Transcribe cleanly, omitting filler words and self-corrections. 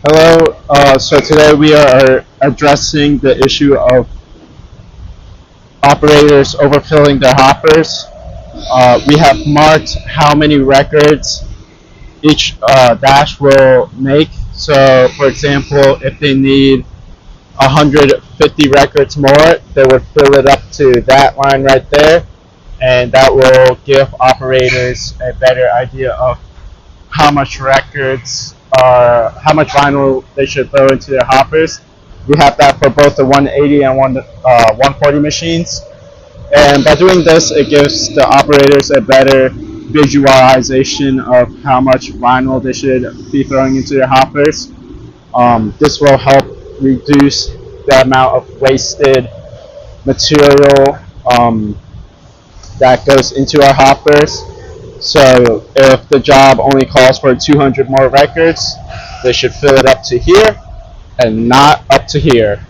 Hello. So today we are addressing the issue of operators overfilling their hoppers. We have marked how many records each dash will make. So, for example, if they need 150 records more, they would fill it up to that line right there, and that will give operators a better idea of how much records are, how much vinyl they should throw into their hoppers. We have that for both the 180 and 140 machines. And by doing this, it gives the operators a better visualization of how much vinyl they should be throwing into their hoppers. This will help reduce the amount of wasted material that goes into our hoppers. So if the job only calls for 200 more records, they should fill it up to here and not up to here.